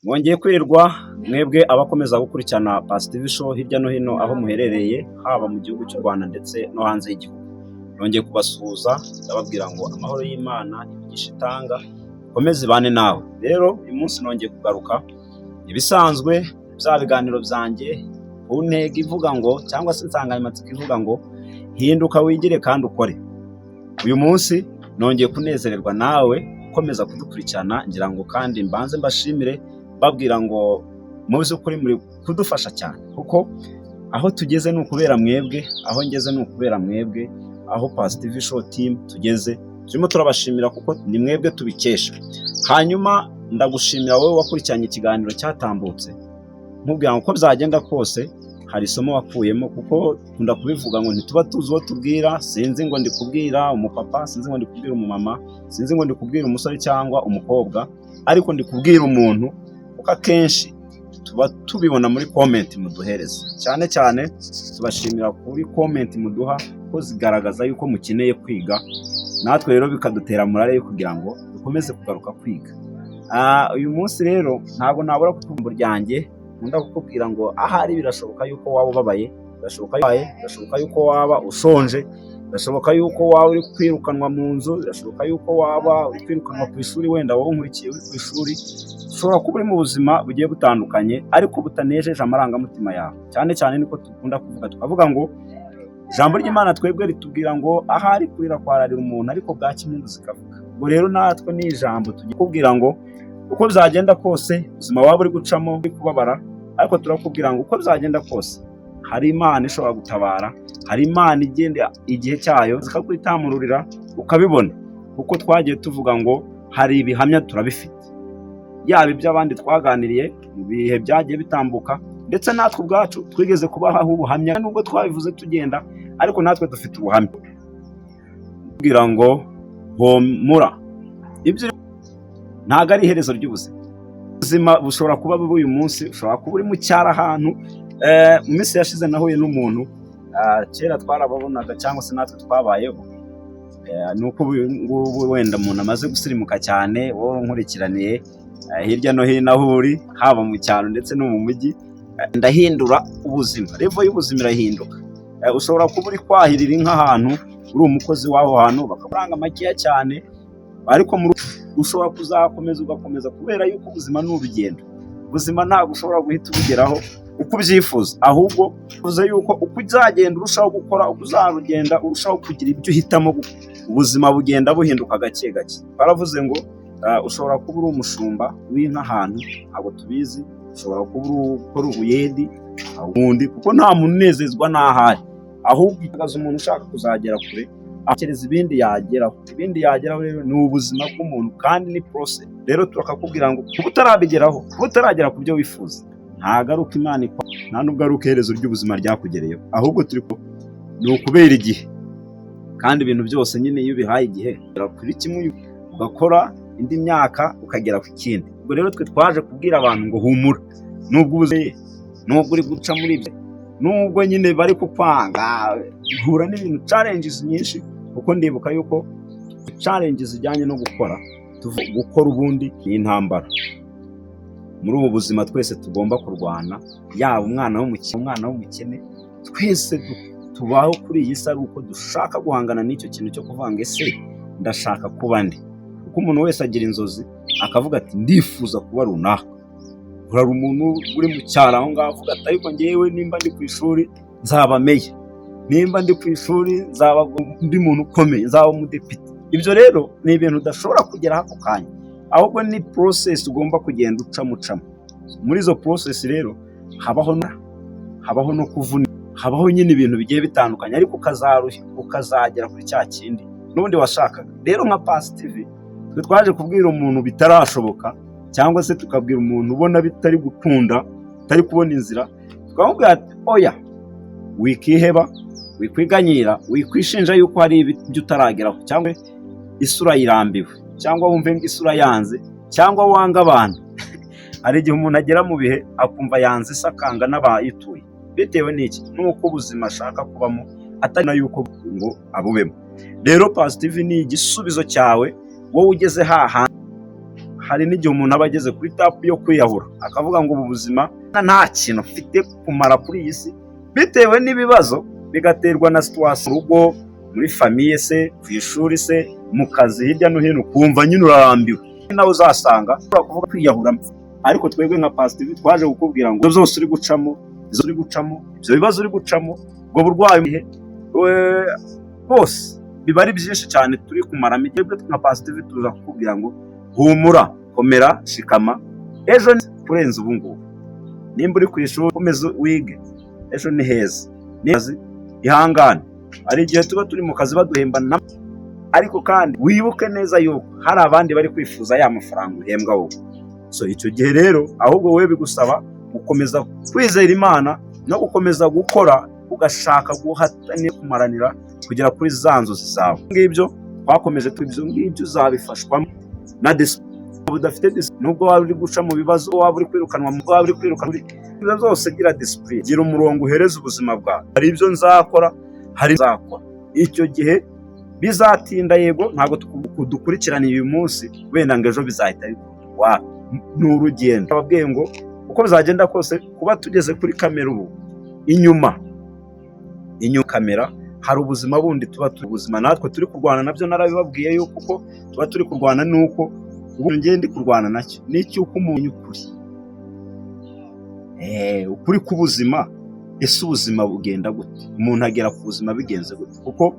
Mwongeye kwirwa mwebwe abakomeza gukurikirana Positive Show hirya no hino aho muherereye, haba mu gihugu cy'u Rwanda ndetse no hanze y'igihugu. Nongeye kubasuhuza ndababwira ngo amahoro y'Imana imigisha itanga komeze ibane nawe. Rero uyu munsi nongeye kugaruka ibisanzwe bya biganiro byanjye ku ntego ivuga ngo cyangwa se insanganyamatsiko ivuga ngo hinduka wigire kandi ukore. Uyu munsi nongeye kunezererwa nawe ukomeza kudukurikirana, ngira ngo kandi mbanze mbashimire babwira ngo mu by'ukuri muri kudufasha cyane, kuko aho tugeze ni ukubera mwebwe, aho ngeze ni ukubera mwebwe, aho Positive Show team tugeze turimo turabashimira kuko ni mwebwe tubikesha. Hanyuma ndagushimira wowe wakurikiranye ikiganiro cyatambutse, nkubwira ngo uko byagenda kose hari isomo wakuyemo, kuko nkunda kubivuga ngo ntituba tuzi uwo tubwira. Sinzi ngo ndi kubwira umupapa, sinzi ngo ndi kubwira umumama, sinzi ngo ndi kubwira umusore cyangwa umukobwa, ariko ndi kubwira umuntu, kuko akenshi tuba tubibona muri comment muduhereza. Cyane cyane tubashimira kuri comment muduha ko zigaragaza yuko mukeneye kwiga, natwe rero bikadutera morale yo kugira ngo dukomeze kugaruka kwiga. Uyu munsi rero ntabwo nabura kukumva ryanjye, nkunda kukubwira ngo ahari birashoboka yuko waba ubabaye, birashoboka yuko waba ushonje, birashoboka yuko waba uri kwirukanwa mu nzu, birashoboka yuko waba uri kwirukanwa ku ishuri, wenda wowe nkurikiye uri ku ishuri, ushobora kuba uri mu buzima bugiye butandukanye ariko butanejeje amarangamutima yawe. Cyane cyane niko dukunda kuvuga, tukavuga ngo ijambo ry'Imana twebwe ritubwira ngo ahari kurira kwararira umuntu ariko bwacya impundu zikavuga. Ubwo rero natwe ni ijambo tugiye kubwira ngo uko byagenda kose ubuzima waba uri gucamo uri kubabara, ariko turakubwira ngo uko byagenda kose hari Imana ishobora gutabara, hari Imana igenda igihe cyayo zikakwitamururira ukabibona, kuko twagiye tuvuga ngo hari ibihamya turabifite, yaba iby'abandi twaganiriye mu bihe byagiye bitambuka, ndetse natwe ubwacu twigeze kubahaho ubuhamya nubwo twabivuze tugenda, ariko natwe dufite ubuhamya kugira ngo homura. Ibyo ntabwo ari iherezo ry'ubuzima. Ubuzima bushobora kuba bubi uyu munsi, ushobora kuba uri mu cyaro ahantu. Mu minsi yashize nahuye n'umuntu, kera twarababonaga cyangwa se natwe twabayeho, nuko ngubu wenda umuntu amaze gusirimuka cyane, wowe nkurikiraniye hirya no hino aho uri, haba mu cyaro ndetse no mu mujyi, ndahindura ubuzima, revo y'ubuzima irahinduka. Ushobora kuba uri kwahirira inka ahantu, uri umukozi w'aho hantu bakakuranga makeya cyane, ariko ushobora kuzakomeza ugakomeza, kubera yuko ubuzima ni urugendo. Ubuzima ntabwo ushobora guhita ubugeraho uko ubyifuza, ahubwo uvuze yuko uko uzagenda urushaho gukora, uko uzarugenda urushaho kugira ibyo uhitamo, ubuzima bugenda buhinduka gake gake. Baravuze ngo ushobora kuba uri umushumba w'inka ahantu, ntabwo tubizi, ushobora kuba ukora ubuyedi ubundi, kuko nta muntu unezezwa n'ahari, ahubwo ihagaze umuntu ushaka kuzagera kure akereza ibindi yageraho. Rero ni ubuzima bw'umuntu kandi ni process. Rero turakakubwira ngo kuba utarabigeraho, kuba utaragera ku byo wifuza, ntabwo ari uko Imana ikora, nta nubwo ari uko iherezo ry'ubuzima ryakugereyeho, ahubwo ni ukubera igihe. Kandi ibintu byose nyine iyo ubihaye igihe kuri kimwe ugakora, indi myaka ukagera ku kindi. Ubwo rero twe twaje kubwira abantu ngo humura, nubwo uri guca muri ibyo, nubwo nyine bari kukwanga, uhura n'ibintu challenges nyinshi, kuko ndibuka yuko challenges zijyanye no gukora ubundi ni intambara. Muri ubu buzima twese tugomba kurwana, yaba umwana w'umukene, twese tubaho kuri iyi si ari uko dushaka guhangana n'icyo kintu cyo kuvuga ngo ese ndashaka kuba nde. Kuko umuntu wese agira inzozi akavuga ati ndifuza kuba runaka. Urari umuntu uri mu cyaro aho ngaho avuga ati ariko ngewe nimba ndi ku ishuri nzaba meya, nimba ndi ku ishuri nzaba undi muntu ukomeye, nzaba umudepite. Ibyo rero ni ibintu udashobora kugera ako kanya, ahubwo ni process ugomba kugenda ucamo. Muri izo process rero habaho no kuvuna, habaho nyine ibintu bigiye bitandukanye, ariko ukazagera kuri cya kindi n'ubundi washakaga. Rero nka Positive twe twaje kubwira umuntu bitarashoboka, cyangwa se tukabwira umuntu ubona bitari gukunda, utari kubona inzira, tukamubwira ati oya, wikiheba, wikwiganyira, wikwishinja yuko hari ibyo utarageraho, cyangwa isura yirambiwe, cyangwa wumve isura yanze, cyangwa wanga abantu. Hari igihe umuntu agera mu bihe akumva yanze isi, akanga n'abayituye, bitewe n'iki? Nuko ubuzima ashaka kubamo atari na yuko ngo abubemo. Rero Positive ni igisubizo cyawe wowe ugeze hari n'igihe umuntu aba ageze kuri tapu yo kwiyahura akavuga ngo ubu buzima nta kintu mfite kumara kuri iyi si, bitewe n'ibibazo bigaterwa na situwasiyo mu rugo, muri famiye se, ku ishuri se, mu kazi, hirya no hino, kumva nyine urarambiwe. Nawe uzasanga ushobora kuvuga kwiyahura, ariko twebwe nka Pastor twaje kukubwira ngo ibyo byose uri gucamo, ibyo bibazo uri gucamo, ubwo burwayi bwose biba ari byinshi cyane turi kumaramo. Twebwe nka Pastor tuza kukubwira ngo humura, komera, shikama, ejo kurenza ubu ngubu. Nimba uri ku ishuri ukomeze wige, ejo ni heza. Ihangane, hari igihe tuba turi mu kazi baduhemba, ariko kandi wibuke neza yuko hari abandi bari kwifuza ya mafaranga uhembwa wowe. So icyo gihe rero ahubwo wowe bigusaba gukomeza kwizera Imana no gukomeza gukora, ugashaka guhatana kumaranira kugera kuri za nzozi zawe. Ngibyo twakomeje ibyo ngibyo uzabifashwamo na udafite discipline. Nubwo waba uri guca mu bibazo, waba uri kwirukanwa, waba uri kwirukanwa, ibyo byose gira discipline, gira umurongo uhereza ubuzima bwawe. Hari ibyo nzakora, hari nzakora. Icyo gihe bizatinda, yego ntabwo dukurikirana uyu munsi, wenda ngo ejo bizahita bikora. Ni urugendo. Ababwiye ngo uko bizagenda kose, kuba tugeze kuri kamera ubu, inyuma kamera hari ubuzima bundi tuba turi ubuzima natwe turi kurwana nabyo. Narabibabwiye yuko uko tuba turi kurwana nuko ubu ngende kurwana nacyo n'icyuko umuntu ukuri k'ubuzima. Ese ubuzima bugenda gute? Umuntu agera ku buzima bigenze gute? Kuko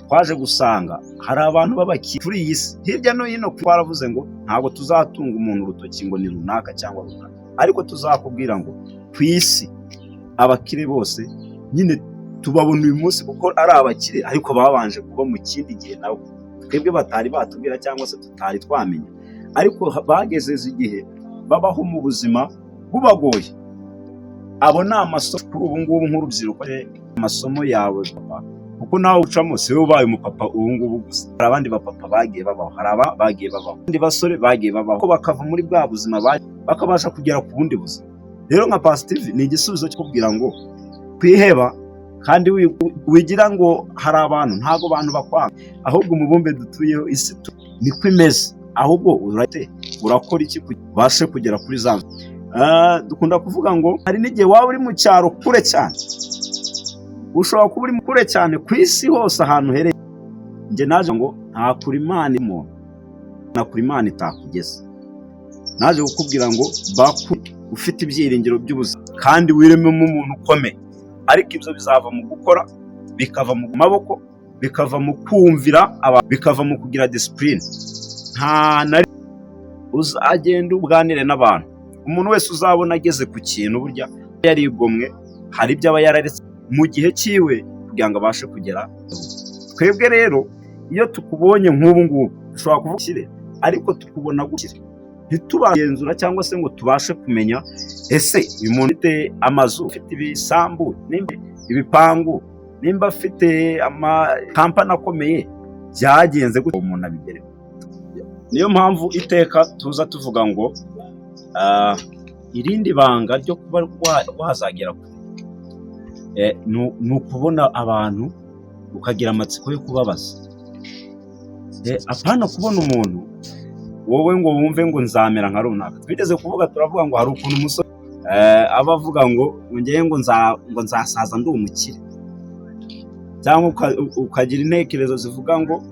twaje gusanga hari abantu b'abakire kuri iyi si hirya no hino. Twaravuze ngo ntabwo tuzatunga umuntu urutoki ngo ni runaka cyangwa runaka, ariko tuzakubwira ngo ku isi abakire bose nyine tubabona uyu munsi kuko ari abakire, ariko babanje kuba mu kindi gihe nabo twebwe batari batubwira cyangwa se tutari twamenya, ariko bageze igihe babaho mu buzima bubagoye. Abo ni amasomo kuri ubu ngubu nk'urubyiruko, amasomo yawe papa, kuko nawe ucamo si wowe ubaye umupapa ubu ngubu gusa. Hari abandi bapapa bagiye babaho, hari bagiye babaho, abandi basore bagiye babaho, bakava muri bwa buzima bakabasha kugera ku bundi buzima. Rero nka Pastor ni igisubizo cyo kubwira ngo kwiheba, kandi wigira ngo hari abantu, ntago abantu bakwanga, ahubwo umubumbe dutuyeho isi niko imeze. Ahubwo urakora iki ubashe kugera kuri za dukunda kuvuga ngo hari n'igihe waba uri mu cyaro kure cyane, ushobora kuba uri kure cyane ku isi hose ahantu hereye. Njye naje ngo nta kuri Imana umuntu, nta kuri Imana itakugeza. Naje kukubwira ngo ufite ibyiringiro by'ubuzima kandi wirememo umuntu ukomeye, ariko ibyo bizava mu gukora, bikava mu maboko, bikava mu kumvira, bikava mu kugira discipline. Uzagenda uganire n'abantu. Umuntu wese uzabona ageze ku kintu burya yarigomwe, hari ibyo aba yararetse mu gihe cyiwe kugira ngo abashe kugera. Twebwe rero iyo tukubonye nk'ubu ngubu dushobora kuvuga ukire, ariko tukubona gukira ntitubagenzura cyangwa se ngo tubashe kumenya ese uyu muntu ufite amazu, ufite ibisambu, nimba ibipangu, nimba afite amakampani akomeye, byagenze gute umuntu abigereho. Niyo mpamvu iteka tuza tuvuga ngo irindi banga ryo kuba wazagera ni ukubona abantu ukagira amatsiko yo kubabaza. Apana kubona umuntu wowe ngo wumve ngo nzamera nka runaka. Twigeze kuvuga, turavuga ngo hari ukuntu umusore aba avuga ngo ngewe ngo nzasaza ndi umukire, cyangwa ukagira intekerezo zivuga ngo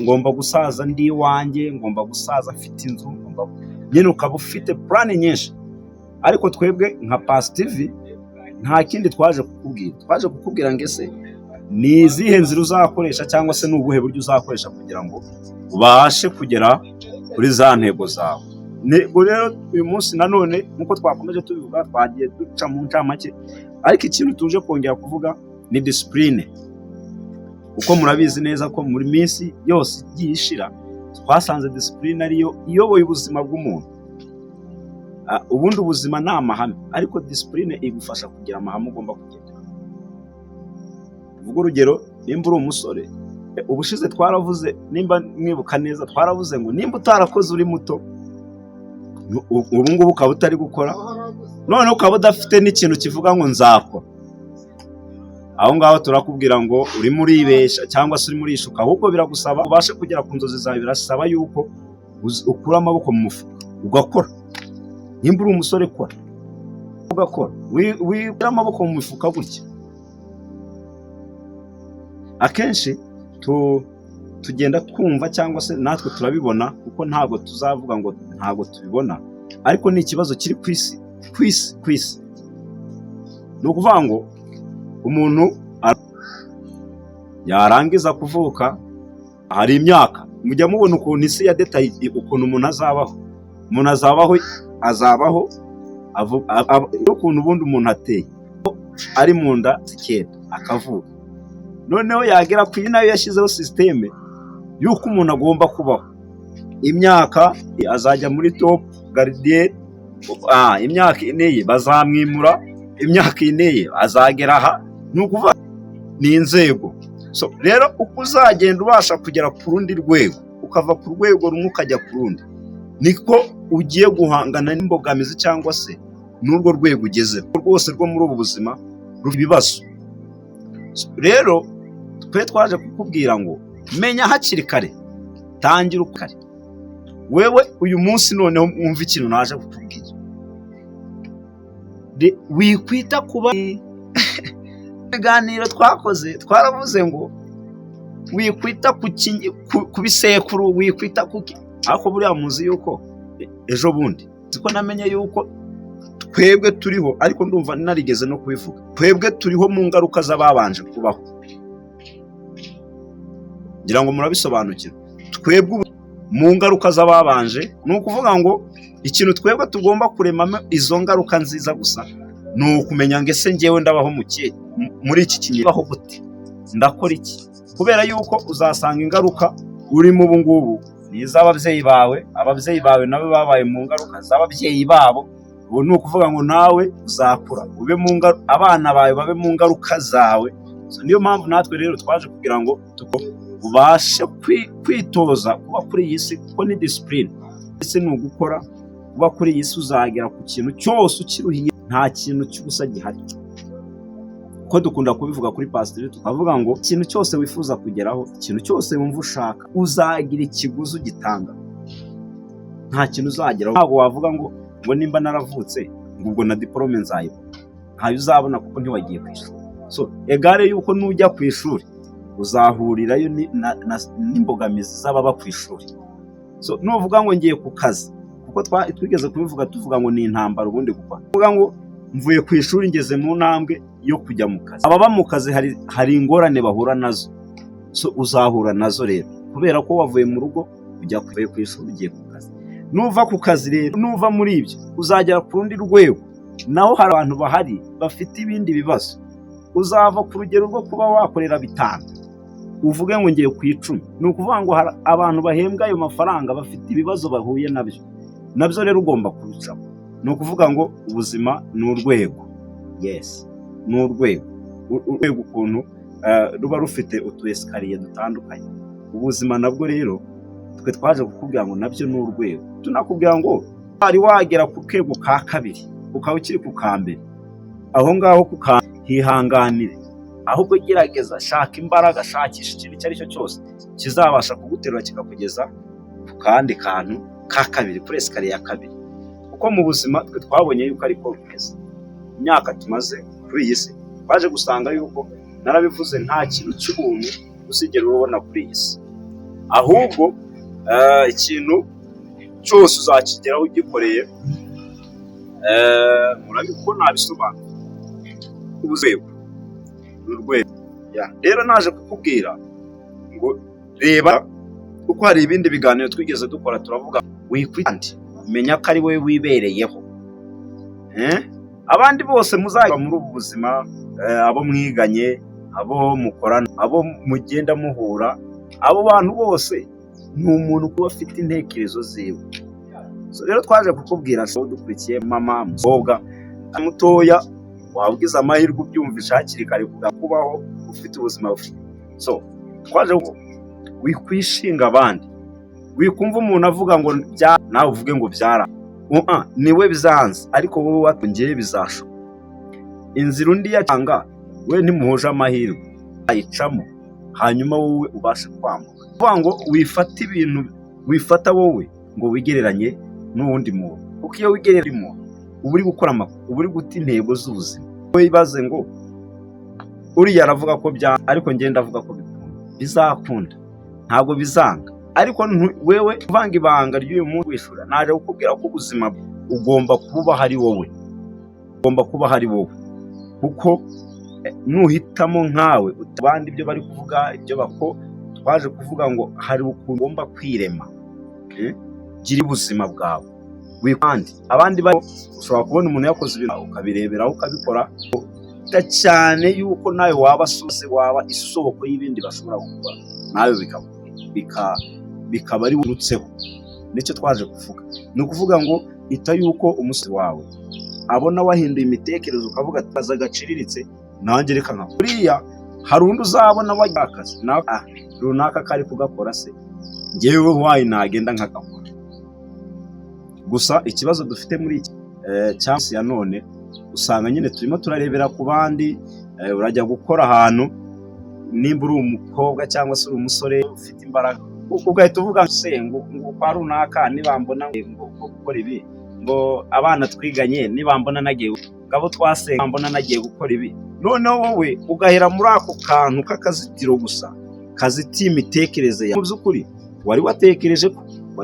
ngomba gusaza ndi iwanjye, ngomba gusaza mfite inzu, nyine ukaba ufite plan nyinshi. Ariko twebwe nka Pastor nta kindi twaje kukubwira ngo ese ni izihe nzira uzakoresha cyangwa se n'ubuhe buryo uzakoresha kugira ngo ubashe kugera kuri za ntego zawe. Nego rero uyu munsi nanone nk'uko twakomeje tubivuga, twagiye duca mu ncamake, ariko ikintu tuje kongera kuvuga ni discipline. Uko murabizi neza ko muri minsi yose igiye ishira twasanze discipline ariyo iyoboye ubuzima bw'umuntu. Ubundi ubuzima ni amahame, ariko discipline igufasha kugira amahame ugomba kugendera. Vuga urugero, nimba uri umusore, ubushize twaravuze, nimba mwibuka neza, twaravuze ngo nimba utarakoze uri muto, ubu ngubu ukaba utari gukora, none ukaba udafite n'ikintu kivuga ngo nzakora, aho ngaho turakubwira ngo urimo uribesha cyangwa se urimo urishuka. Ahubwo biragusaba ubashe kugera ku nzozi zawe, birasaba yuko ukura amaboko mu mufuka ugakora. Nimba uri umusore kora ugakora, wikura amaboko mu mifuka gutya. Akenshi tugenda twumva cyangwa se natwe turabibona, kuko ntabwo tuzavuga ngo ntabwo tubibona, ariko ni ikibazo kiri ku isi. Ni ukuvuga ngo umuntu yarangiza kuvuka, hari imyaka mujya mubona ukuntu isi ya detaye, ukuntu umuntu azabaho ukuntu ubundi umuntu ateye ari mu nda zikenda akavuka. Noneho yagera ku nayo yashyizeho sisiteme y'uko umuntu agomba kubaho. Imyaka azajya muri top gardien, imyaka ineye bazamwimura, imyaka ineye azagera aha. Ni ukuvuga ni inzego. So rero uko uzagenda ubasha kugera ku rundi rwego, ukava ku rwego rumwe ukajya ku rundi, niko ugiye guhangana n'imbogamizi cyangwa se n'urwo rwego ugezeho rwose rwo muri ubu buzima ibibazo. Rero twe twaje kukubwira ngo menya hakiri kare, tangira kare. Wewe uyu munsi noneho wumva ikintu naje kukubwira, wikwita kuba ibiganiro twakoze twaravuze ngo wikwita ku bisekuru, wikwita kuki. Ariko buriya muzi yuko ejo bundi siko namenye yuko twebwe turiho, ariko ndumva narigeze no kubivuga, twebwe turiho mu ngaruka z'ababanje kubaho. Ngira ngo murabisobanukirwa, twebwe mu ngaruka z'ababanje. Ni ukuvuga ngo ikintu twebwe tugomba kuremamo izo ngaruka nziza gusa ni ukumenya ngo ese njyewe ndabaho muri iki kinyebaho gute, ndakora iki. Kubera yuko uzasanga ingaruka urimo ubu ngubu ni iz'ababyeyi bawe, ababyeyi bawe nabo babaye mu ngaruka z'ababyeyi babo. Ubu ni ukuvuga ngo nawe uzakura ube abana bawe babe mu ngaruka zawe. Niyo mpamvu natwe rero twaje kugira ngo ubashe kwitoza kuba kuri iyi si, kuko ni discipline. Ese ni ugukora kuba kuri iyi si, uzagera ku kintu cyose ukiruhiye, nta kintu cy'ubusa gihari. Ko dukunda kubivuga kuri pasiteri, tukavuga ngo ikintu cyose wifuza kugeraho, ikintu cyose wumva ushaka, uzagira ikiguzi ugitanga. Nta kintu uzageraho. Ntabwo wavuga ngo nimba naravutse ngo ubwo na diplome nzayibona, ntayo uzabona kuko ntiwagiye ku ishuri. So egare yuko nujya ku ishuri uzahurirayo n'imbogamizi z'ababa ku ishuri. So nuvuga ngo ngiye ku kazi, kuko twigeze kubivuga tuvuga ngo ni intambara ubundi gukora. Uvuga ngo mvuye ku ishuri ngeze mu ntambwe yo kujya mu kazi. Ababa mu kazi hari ingorane bahura nazo, so uzahura nazo rero, kubera ko wavuye mu rugo ujya ku ishuri ugiye ku kazi. Nuva ku kazi rero, nuva muri ibyo uzagera ku rundi rwego, naho hari abantu bahari bafite ibindi bibazo. Uzava ku rugero rwo kuba wakorera 5 uvuge ngo ngiye ku 10. Ni ukuvuga ngo hari abantu bahembwa ayo mafaranga bafite ibibazo bahuye nabyo rero ugomba kubicaho. Ni ukuvuga ngo ubuzima ni urwego. Yes, ni urwego ukuntu ruba rufite utu esikariye dutandukanye. Ubuzima nabwo rero twe twaje kukubwira ngo nabyo ni urwego. Tunakubwira ngo ari wagera ku kego ka 2 ukaba ukiri ku kambere, aho ngaho hihanganire, ahubwo gerageza, shaka imbaraga, shakisha ikintu icyo ari cyo cyose kizabasha kuguterura kikakugeza ku kandi kantu ka 2, kuri esikariye ya 2. Kuko mu buzima twe twabonye yuko ariko bimeze. Imyaka tumaze kuri iyi si baje gusanga yuko, narabivuze, nta kintu cy'ubuntu uzigera ubona kuri iyi si, ahubwo ikintu cyose uzakigeraho ugikoreye. Murabibona nabisobanura ubuzego n'urwego. Rero naje kukubwira ngo reba, kuko hari ibindi biganiro twigeze dukora, turavuga wikwitandi, menya ko ari wowe wibereyeho. Abandi bose muzajya muri ubu buzima, abo mwiganye, abo mukorana, abo mugenda muhura, abo bantu bose ni umuntu kuba afite intekerezo ziwe. So rero twaje kukubwira, so dukurikiye mama, mukobwa mutoya, wabwiza amahirwe ubyumvisha hakiri kare kubaho ufite ubuzima bufite. So twaje wikwishinga abandi, wikumva umuntu avuga ngo nawe uvuge ngo byara niwe bizanze, ariko wowe watongeye bizasho. Inzira undi yacanga we ntimuhuje amahirwe ayicamo, hanyuma wowe ubashe kwambuka. Kuvuga ngo wifata ibintu, wifata wowe ngo wigereranye n'uwundi muntu, kuko iyo wigereranya umuntu uba uri gukora uba uri guta intego z'ubuzima. Wibaze ngo uriya aravuga ko ariko ngenda avuga ko bizakunda, ntabwo bizanga. Ariko wewe uvanga ibanga ry'uyu muntu wishura, naje kukubwira ko ubuzima ugomba kuba hari wowe, kuko nuhitamo nkawe abandi ibyo bari kuvuga ibyo bako twaje kuvuga ngo hari ukuntu ugomba kwirema, gira ubuzima bwawe wikandi. Abandi ushobora kubona umuntu yakoze ibintu ukabireberaho ukabikora cyane yuko nawe waba isoko y'ibindi bashobora gukora, nawe bikaba ari urutseho. Nicyo twaje kuvuga, ni ukuvuga ngo ita yuko umusore wawe abona wahinduye imitekerereze ukavuga ati agaciriritse nanjye reka nka kuriya. Hari undi uzabona wajya akazi runaka kari kugakora se ngewe wayi nagenda nkagakora. Gusa ikibazo dufite muri iki cyangwa ya none, usanga nyine turimo turarebera ku bandi. Urajya gukora ahantu, nimba uri umukobwa cyangwa se uri umusore ufite imbaraga, ugahita uvuga ngo kwa runaka nibambona ngo gukora ibi, ngo abana twiganye nibambona nagiye, ngabo twasenga mbona nagiye gukora ibi. Noneho wowe ugahera muri ako kantu k'akazitiro gusa kazitiye imitekerereze yawe. Mu by'ukuri wari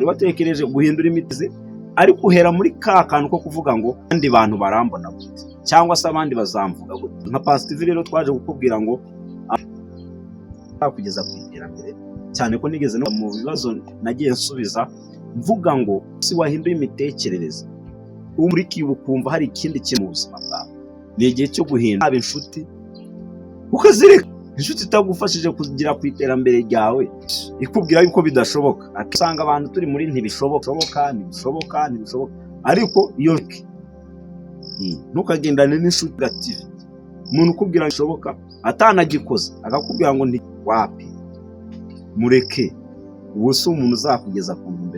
watekereje guhindura imitekerereze, ariko uhera muri ka kantu ko kuvuga ngo abandi bantu barambona gute cyangwa se abandi bazamvuga gute. Nka Pastor rero twaje kukubwira ngo kugeza ku iterambere, cyane ko nigeze no mu bibazo nagiye nsubiza mvuga ngo si wahinduye imitekerereze umurikiye ukumva hari ikindi kintu mu buzima bwawe, ni igihe cyo guhindura. Haba inshuti ukazireka, inshuti itagufashije kugira ku iterambere ryawe, ikubwira yuko bidashoboka. Usanga abantu turi muri ntibishoboka, ariko iyo ntukagendane n'inshuti gative, umuntu ukubwira bishoboka atanagikoze akakubwira ngo wapi, mureke. Uwo si umuntu uzakugeza ku ntumbero.